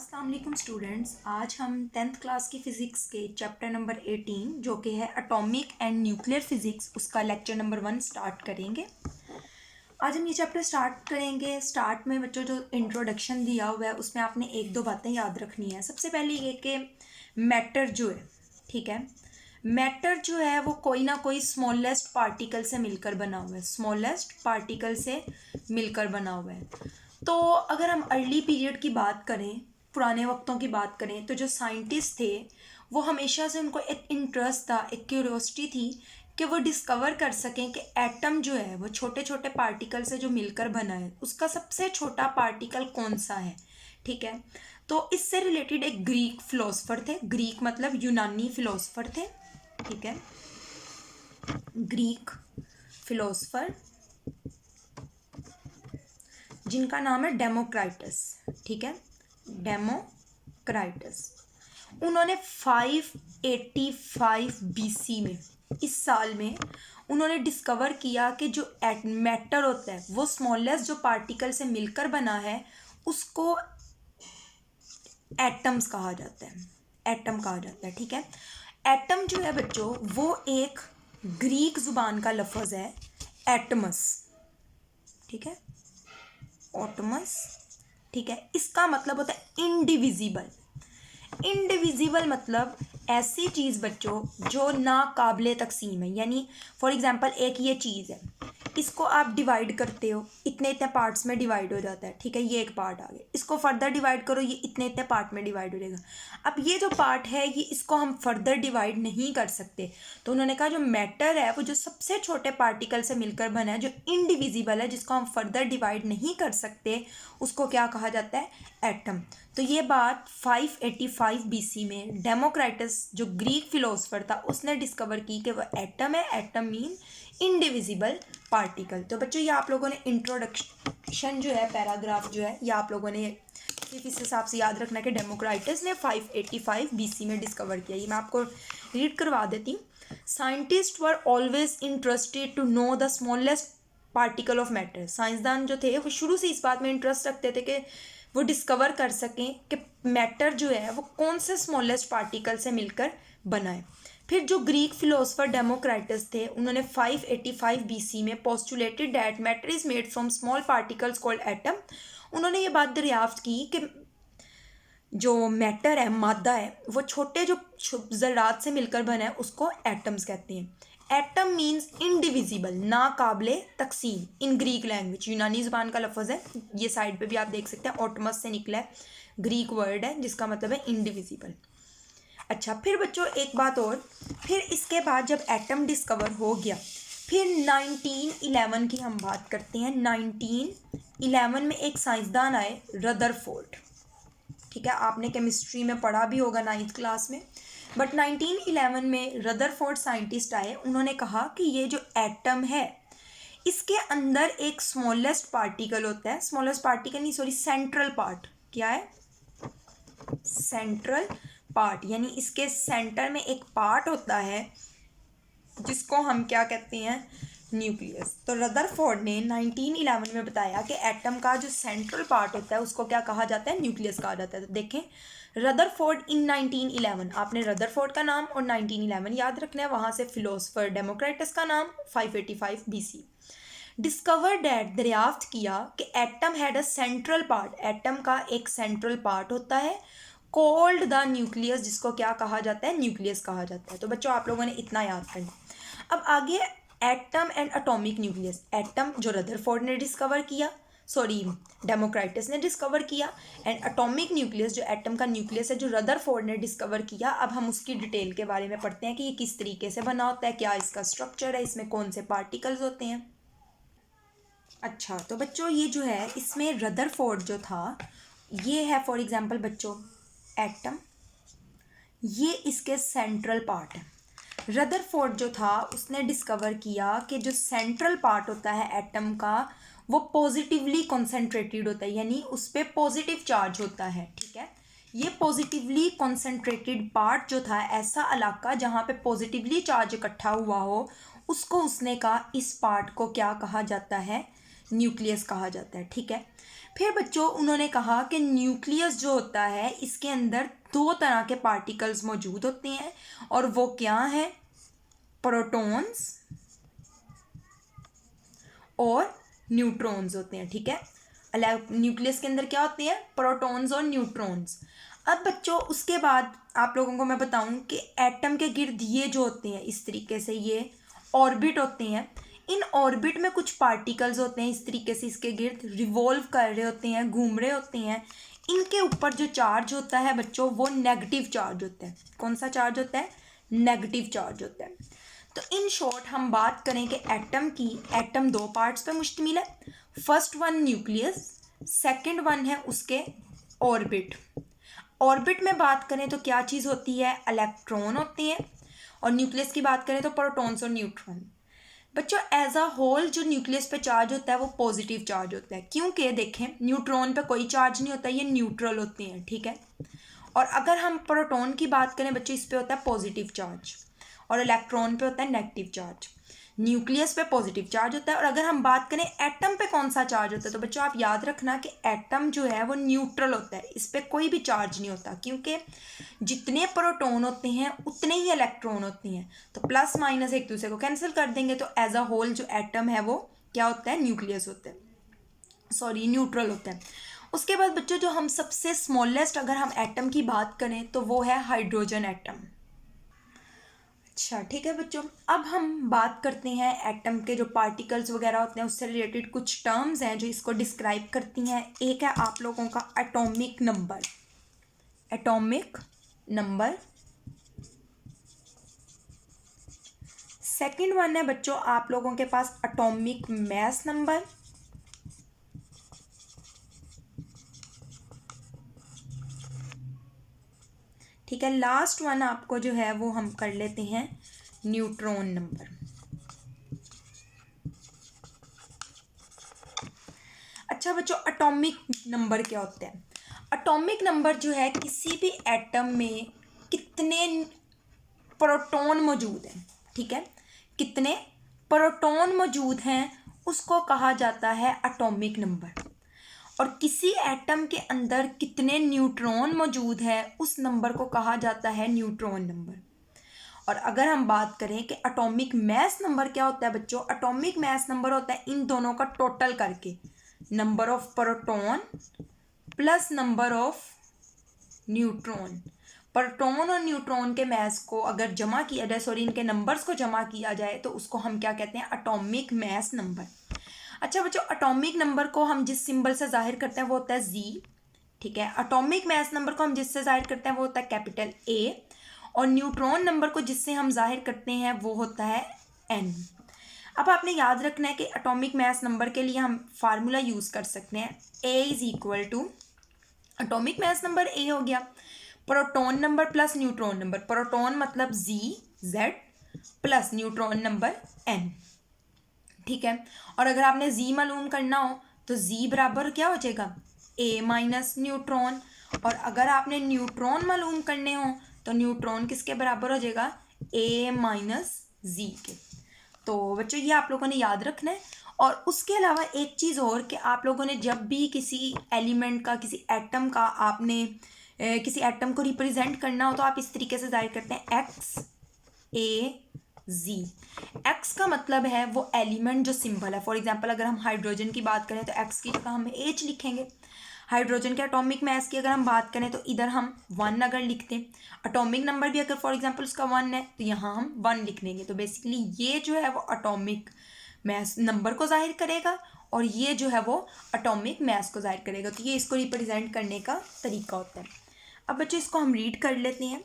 अस्सलाम वालेकुम स्टूडेंट्स। आज हम 10th क्लास की फ़िज़िक्स के चैप्टर नंबर 18 जो कि है एटॉमिक एंड न्यूक्लियर फिज़िक्स उसका लेक्चर नंबर 1 स्टार्ट करेंगे। आज हम ये चैप्टर स्टार्ट करेंगे। स्टार्ट में बच्चों जो इंट्रोडक्शन दिया हुआ है उसमें आपने एक दो बातें याद रखनी है। सबसे पहले ये कि मैटर जो है, ठीक है, मैटर जो है वो कोई ना कोई स्मॉलेस्ट पार्टिकल से मिलकर बना हुआ है, स्मॉलेस्ट पार्टिकल से मिलकर बना हुआ है। तो अगर हम अर्ली पीरियड की बात करें, पुराने वक्तों की बात करें, तो जो साइंटिस्ट थे वो हमेशा से उनको एक इंटरेस्ट था, एक क्यूरियोसिटी थी कि वो डिस्कवर कर सकें कि एटम जो है वो छोटे छोटे पार्टिकल से जो मिलकर बना है उसका सबसे छोटा पार्टिकल कौन सा है। ठीक है, तो इससे रिलेटेड एक ग्रीक फिलोसफर थे, ग्रीक मतलब यूनानी फिलोसफर थे, ठीक है, ग्रीक फिलोसफर जिनका नाम है डेमोक्राइटस। ठीक है, डेमोक्राइटस। उन्होंने 585 बीसी में, इस साल में उन्होंने डिस्कवर किया कि जो मैटर होता है वो स्मॉलेस्ट जो पार्टिकल से मिलकर बना है उसको एटम्स कहा जाता है, एटम कहा जाता है। ठीक है, एटम जो है बच्चों वो एक ग्रीक जुबान का लफ्ज़ है एटमस, ठीक है, ऑटमस। ठीक है, इसका मतलब होता है इनडिविजिबल। इनडिविजिबल मतलब ऐसी चीज़ बच्चों जो नाकाबिले तकसीम है, यानी फॉर एग्जांपल एक ये चीज़ है, इसको आप डिवाइड करते हो, इतने इतने पार्ट्स में डिवाइड हो जाता है। ठीक है, ये एक पार्ट आ गया, इसको फर्दर डिवाइड करो, ये इतने इतने पार्ट में डिवाइड हो जाएगा। अब ये जो पार्ट है ये इसको हम फर्दर डिवाइड नहीं कर सकते, तो उन्होंने कहा जो मैटर है वो जो सबसे छोटे पार्टिकल से मिलकर बना है, जो इनडिविजिबल है, जिसको हम फर्दर डिवाइड नहीं कर सकते, उसको क्या कहा जाता है, एटम। तो ये बात 585 बीसी में डेमोक्राइटस जो ग्रीक फिलोसफर था उसने डिस्कवर की कि वह एटम है। Atom mean indivisible particle. तो बच्चों ये आप लोगों ने इंट्रोडक्शन जो है, पैराग्राफ जो है, ये आप लोगों ने सिर्फ इस हिसाब से याद रखना कि डेमोक्राइटस ने 585 बीसी में डिस्कवर किया। ये मैं आपको रीड करवा देती हूँ। Scientist were always interested to know the smallest particle of matter. साइंसदान जो थे वो शुरू से इस बात में इंटरेस्ट रखते थे कि वो डिस्कवर कर सकें कि मैटर जो है वो कौन से स्मॉलेस्ट पार्टिकल से मिलकर बना है। फिर जो ग्रीक फिलोसफर डेमोक्राइटस थे उन्होंने 585 बीसी में postulated that matter is made from small particles called atom. उन्होंने ये बात दरियाफ्त की कि जो मैटर है, मादा है, वो छोटे जो ज़रात से मिलकर बना है उसको एटम्स कहते हैं। एटम मीन्स इनडिविजिबल, नाकाबिले तकसीम इन ग्रीक लैंग्वेज, यूनानी ज़ुबान का लफ्ज़ है, ये साइड पे भी आप देख सकते हैं, ऑटमस से निकला है, ग्रीक वर्ड है जिसका मतलब है इनडिविजिबल। अच्छा, फिर बच्चों एक बात और, फिर इसके बाद जब एटम डिस्कवर हो गया, फिर 1911 की हम बात करते हैं। 1911 में एक साइंसदान आए, रदरफोर्ड। ठीक है, आपने केमिस्ट्री में पढ़ा भी होगा 9th क्लास में। बट 1911 में रदरफोर्ड साइंटिस्ट आए, उन्होंने कहा कि ये जो एटम है इसके अंदर एक स्मॉलेस्ट पार्टिकल होता है, स्मॉलेस्ट पार्टिकल नहीं सॉरी, सेंट्रल पार्ट। क्या है, सेंट्रल पार्ट, यानी इसके सेंटर में एक पार्ट होता है जिसको हम क्या कहते हैं, न्यूक्लियस। तो रदरफोर्ड ने 1911 में बताया कि एटम का जो सेंट्रल पार्ट होता है उसको क्या कहा जाता है, न्यूक्लियस कहा जाता है। तो देखें, रदरफोर्ड इन 1911, आपने रदरफोर्ड का नाम और 1911 याद रखना है, वहाँ से फिलोसफर डेमोक्राइटस का नाम 585 बीसी। डिस्कवर डैट, दरियाफ्त किया कि atom had a central part, atom का एक सेंट्रल पार्ट होता है कोल्ड द न्यूक्लियस, जिसको क्या कहा जाता है, न्यूक्लियस कहा जाता है। तो बच्चों आप लोगों ने इतना याद करना। अब आगे atom and atomic nucleus. Atom जो रदरफोर्ड ने डिस्कवर किया, सॉरी डेमोक्राइटस ने डिस्कवर किया, एंड एटॉमिक न्यूक्लियस जो एटम का न्यूक्लियस है जो रदरफोर्ड ने डिस्कवर किया। अब हम उसकी डिटेल के बारे में पढ़ते हैं कि ये किस तरीके से बना होता है, क्या इसका स्ट्रक्चर है, इसमें कौन से पार्टिकल्स होते हैं। अच्छा, तो बच्चों ये जो है इसमें रदरफोर्ड जो था, ये है फॉर एग्जांपल बच्चों एटम, ये इसके सेंट्रल पार्ट है। रदरफोर्ड जो था उसने डिस्कवर किया कि जो सेंट्रल पार्ट होता है एटम का वो पॉजिटिवली कॉन्सेंट्रेटेड होता है, यानी उस पर पॉजिटिव चार्ज होता है। ठीक है, ये पॉजिटिवली कॉन्सेंट्रेटेड पार्ट जो था, ऐसा इलाका जहाँ पे पॉजिटिवली चार्ज इकट्ठा हुआ हो, उसको उसने कहा इस पार्ट को क्या कहा जाता है, न्यूक्लियस कहा जाता है, ठीक है। फिर बच्चों उन्होंने कहा कि न्यूक्लियस जो होता है इसके अंदर दो तरह के पार्टिकल्स मौजूद होते हैं और वो क्या हैं, प्रोटॉन्स और न्यूट्रॉन्स होते हैं, ठीक है। न्यूक्लियस के अंदर क्या होते हैं, प्रोटॉन्स और न्यूट्रॉन्स। अब बच्चों उसके बाद आप लोगों को मैं बताऊं कि एटम के गिर्द ये जो होते हैं इस तरीके से ये ऑर्बिट होते हैं, इन ऑर्बिट में कुछ पार्टिकल्स होते हैं इस तरीके से इसके गिर्द रिवॉल्व कर रहे होते हैं, घूम रहे होते हैं। इनके ऊपर जो चार्ज होता है बच्चों वो नेगेटिव चार्ज होता है। कौन सा चार्ज होता है, नेगेटिव चार्ज होता है। तो इन शॉर्ट हम बात करें कि एटम की, एटम दो पार्ट्स पे मुश्तमिल है। First one nucleus, second one है उसके ऑर्बिट। ऑर्बिट में बात करें तो क्या चीज़ होती है, इलेक्ट्रॉन होते हैं, और न्यूक्लियस की बात करें तो प्रोटॉन्स और न्यूट्रॉन। बच्चों एज अ होल जो न्यूक्लियस पे चार्ज होता है वो पॉजिटिव चार्ज होता है, क्योंकि देखें न्यूट्रॉन पे कोई चार्ज नहीं होता, ये न्यूट्रल होते हैं, ठीक है। और अगर हम प्रोटॉन की बात करें बच्चों इस पे होता है पॉजिटिव चार्ज और इलेक्ट्रॉन पे होता है नेगेटिव चार्ज। न्यूक्लियस पे पॉजिटिव चार्ज होता है। और अगर हम बात करें एटम पे कौन सा चार्ज होता है तो बच्चों आप याद रखना कि एटम जो है वो न्यूट्रल होता है, इस पे कोई भी चार्ज नहीं होता, क्योंकि जितने प्रोटॉन होते हैं उतने ही इलेक्ट्रॉन होते हैं, तो प्लस माइनस एक दूसरे को कैंसिल कर देंगे। तो एज अ होल जो एटम है वो क्या होता है, न्यूक्लियस होता है, सॉरी न्यूट्रल होता है। उसके बाद बच्चों जो हम सबसे स्मॉलेस्ट अगर हम एटम की बात करें तो वो है हाइड्रोजन एटम। अच्छा ठीक है बच्चों, अब हम बात करते हैं एटम के जो पार्टिकल्स वगैरह होते हैं उससे रिलेटेड कुछ टर्म्स हैं जो इसको डिस्क्राइब करती हैं। एक है आप लोगों का atomic number, atomic number. Second one है बच्चों आप लोगों के पास एटॉमिक मास नंबर। ठीक है, लास्ट वन आपको जो है वो हम कर लेते हैं न्यूट्रॉन नंबर। अच्छा बच्चों एटॉमिक नंबर क्या होता है, एटॉमिक नंबर जो है किसी भी एटम में कितने प्रोटॉन मौजूद हैं, ठीक है, कितने प्रोटॉन मौजूद हैं उसको कहा जाता है एटॉमिक नंबर। और किसी एटम के अंदर कितने न्यूट्रॉन मौजूद है उस नंबर को कहा जाता है न्यूट्रॉन नंबर। और अगर हम बात करें कि एटॉमिक मास नंबर क्या होता है बच्चों, एटॉमिक मास नंबर होता है इन दोनों का टोटल करके number of proton plus number of neutron. Proton और न्यूट्रॉन के मास को अगर जमा किया जाए, सॉरी इनके नंबर्स को जमा किया जाए तो उसको हम क्या कहते हैं, एटॉमिक मास नंबर। अच्छा बच्चों एटॉमिक नंबर को हम जिस सिंबल से जाहिर करते हैं वो होता है जी, ठीक है। एटॉमिक मास नंबर को हम जिससे जाहिर करते हैं वो होता है कैपिटल ए, और न्यूट्रॉन नंबर को जिससे हम जाहिर करते हैं वो होता है एन। अब आपने याद रखना है कि एटॉमिक मास नंबर के लिए हम फार्मूला यूज़ कर सकते हैं, A is equal to, atomic mass number A हो गया proton number plus neutron number, proton मतलब Z Z plus neutron number N, ठीक है। और अगर आपने जी मालूम करना हो तो जी बराबर क्या हो जाएगा, ए माइनस न्यूट्रॉन। और अगर आपने न्यूट्रॉन मालूम करने हो तो न्यूट्रॉन किसके बराबर हो जाएगा, ए माइनस जी के। तो बच्चों ये आप लोगों ने याद रखना है। और उसके अलावा एक चीज़ और कि आप लोगों ने जब भी किसी एलिमेंट का, किसी एटम का आपने किसी एटम को रिप्रेजेंट करना हो तो आप इस तरीके से जाहिर करते हैं एक्स ए जी। एक्स का मतलब है वो एलिमेंट जो सिंबल है, फॉर एग्जांपल अगर हम हाइड्रोजन की बात करें तो एक्स की जगह हम एच लिखेंगे। हाइड्रोजन के एटॉमिक मास की अगर हम बात करें तो इधर हम 1 अगर लिखते हैं, एटॉमिक नंबर भी अगर फॉर एग्जांपल उसका 1 है तो यहाँ हम 1 लिख देंगे। तो बेसिकली ये जो है वो एटॉमिक मास नंबर को जाहिर करेगा और ये जो है वो एटॉमिक मास को जाहिर करेगा। तो ये इसको रिप्रेजेंट करने का तरीका होता है। अब बच्चों इसको हम रीड कर लेते हैं।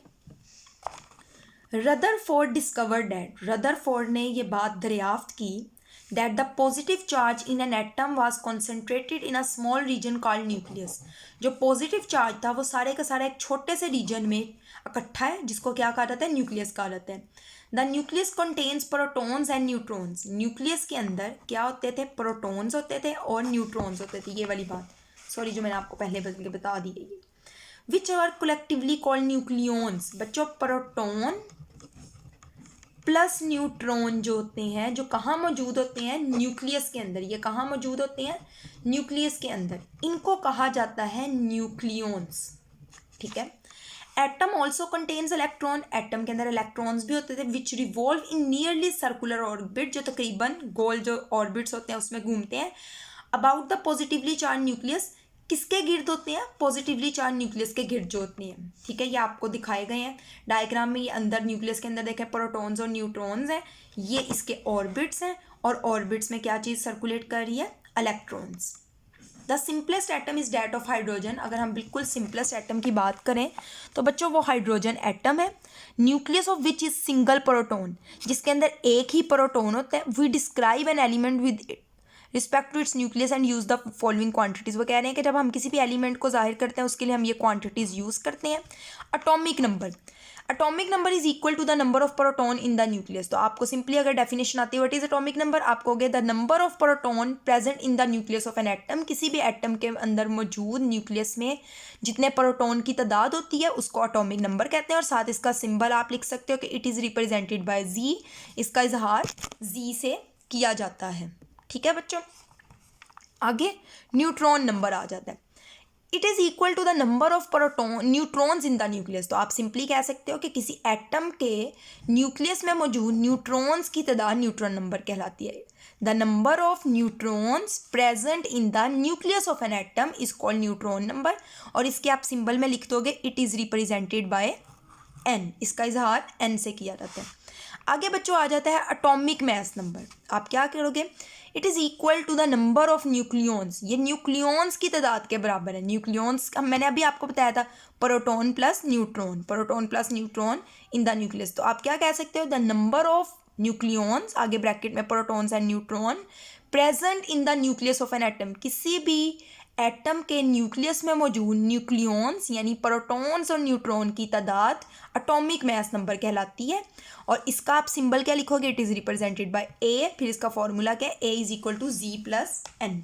रदरफोर्ड डिस्कवर्ड दैट, रदरफोर्ड ने ये बात दरियाफ्त की that the positive charge in an atom was concentrated in a small region called nucleus। जो पॉजिटिव चार्ज था वो सारे का सारा एक छोटे से रीजन में इकट्ठा है जिसको क्या कहा जाता है, न्यूक्लियस कहा जाता है। The nucleus contains protons and neutrons, nucleus के अंदर क्या होते थे, प्रोटॉन्स होते थे और न्यूट्रॉन्स होते थे। ये वाली बात सॉरी जो मैंने आपको पहले बता दी है, which are collectively called nucleons. बच्चों प्रोटॉन प्लस न्यूट्रॉन जो होते हैं, जो कहाँ मौजूद होते हैं, न्यूक्लियस के अंदर। ये कहाँ मौजूद होते हैं, न्यूक्लियस के अंदर। इनको कहा जाता है न्यूक्लियॉन्स, ठीक है। Atom also contains electron, atom के अंदर इलेक्ट्रॉन्स भी होते थे, विच रिवॉल्व इन नियरली सर्कुलर ऑर्बिट, जो तकरीबन गोल जो ऑर्बिट्स होते हैं उसमें घूमते हैं, about the positively charge nucleus. किसके गिर्द होते हैं, पॉजिटिवली चार्ज न्यूक्लियस के गिर्द जो होती हैं, ठीक है। ये आपको दिखाए गए हैं डायग्राम में। ये अंदर न्यूक्लियस के अंदर देखें प्रोटॉन्स और न्यूट्रॉन्स हैं, ये इसके ऑर्बिट्स हैं, और ऑर्बिट्स में क्या चीज़ सर्कुलेट कर रही है, electrons. The simplest atom is that of hydrogen. अगर हम बिल्कुल सिंपलेस्ट एटम की बात करें तो बच्चों वो हाइड्रोजन एटम है। Nucleus of which is single proton, जिसके अंदर एक ही प्रोटॉन होता है। We describe an element with respect to its nucleus and use the following quantities. वो कह रहे हैं कि जब हम किसी भी एलिमेंट को जाहिर करते हैं उसके लिए हम ये क्वांटिटीज़ यूज़ करते हैं। Atomic number, atomic number is equal to the number of proton in the nucleus. तो आपको सिंपली अगर डेफिनेशन आती है व्हाट इज एटॉमिक नंबर, आप कहोगे the number of proton present in the nucleus of an atom. किसी भी atom के अंदर मौजूद न्यूक्लियस में जितने प्रोटॉन की तादाद होती है उसको एटॉमिक नंबर कहते हैं। और साथ इसका सिंबल आप लिख सकते हो कि इट इज़ रिप्रेजेंटेड बाय जी। इसका इजहार जी से किया जाता है, ठीक है बच्चों। आगे न्यूट्रॉन नंबर आ जाता है। It is equal to the number of proton neutrons in the nucleus. तो आप सिंपली कह सकते हो कि किसी एटम के न्यूक्लियस में मौजूद न्यूट्रॉन्स की तादाद न्यूट्रॉन नंबर कहलाती है। The number of neutrons present in the nucleus of an atom is called neutron number. और इसके आप सिंबल में लिख दोगे it is represented by N. इसका इजहार एन से किया जाता है। आगे बच्चों आ जाता है एटॉमिक मास नंबर। आप क्या करोगे, it is equal to the number of nucleons. ये न्यूक्लियॉन्स की तादाद के बराबर है। न्यूक्लियॉन्स मैंने अभी आपको बताया था proton plus neutron, proton plus neutron in the nucleus. तो आप क्या कह सकते हो, द नंबर ऑफ न्यूक्लियॉन्स, आगे ब्रैकेट में protons and neutron, present in the nucleus of an atom. किसी भी एटम के न्यूक्लियस में मौजूद न्यूक्लियॉन्स यानी प्रोटॉन्स और न्यूट्रॉन की तादाद एटॉमिक मास नंबर कहलाती है। और इसका आप सिंबल क्या लिखोगे, it is represented by A. फिर इसका फॉर्मूला क्या है, A is equal to Z plus N.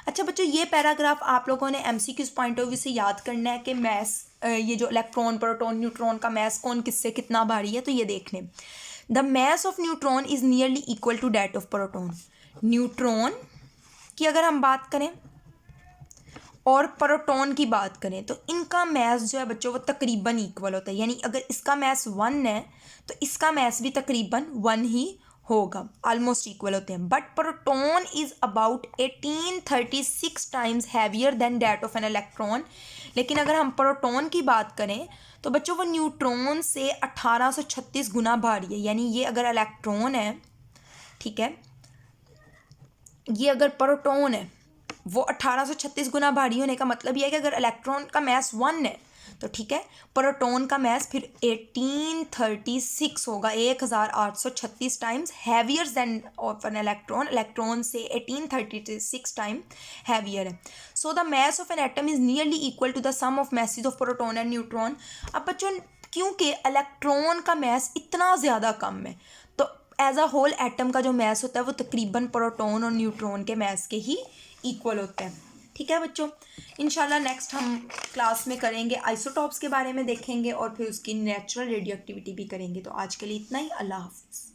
अच्छा बच्चों, ये पैराग्राफ आप लोगों ने एमसीक्यूज पॉइंट ऑफ व्यू से याद करना है कि मैस, ये जो इलेक्ट्रॉन प्रोटॉन न्यूट्रॉन का मैस कौन किससे कितना भारी है। तो ये देख लें, the mass of neutron is nearly equal to that of proton. Neutron की अगर हम बात करें और प्रोटॉन की बात करें तो इनका मैस जो है बच्चों वो तकरीबन इक्वल होता है। यानी अगर इसका मैस 1 है तो इसका मैस भी तकरीबन 1 ही होगा, ऑलमोस्ट इक्वल होते हैं। But proton is about 1836 times heavier then that of an electron. लेकिन अगर हम प्रोटॉन की बात करें तो बच्चों वो न्यूट्रॉन से 1836 गुना भारी है। यानी ये अगर इलेक्ट्रॉन है, ठीक है, ये अगर प्रोटॉन है वो 1836 गुना भारी होने का मतलब ये है कि अगर इलेक्ट्रॉन का मैस 1 है तो ठीक है, प्रोटॉन का मैस फिर 1836 होगा, 1836 times heavier than of an electron. Electron से 1836 टाइम हैवियर है। So the mass of an atom is nearly equal to the sum of masses of proton and neutron. अब बच्चों क्योंकि इलेक्ट्रॉन का मैस इतना ज़्यादा कम है तो एज अ होल एटम का जो मैस होता है वो तकरीबन प्रोटॉन और न्यूट्रॉन के मैस के ही इक्वल होते हैं। ठीक है बच्चों, इंशाल्लाह नेक्स्ट हम क्लास में करेंगे आइसोटॉप्स के बारे में देखेंगे और फिर उसकी नेचुरल रेडियो एक्टिविटी भी करेंगे। तो आज के लिए इतना ही, अल्लाह हाफिज़।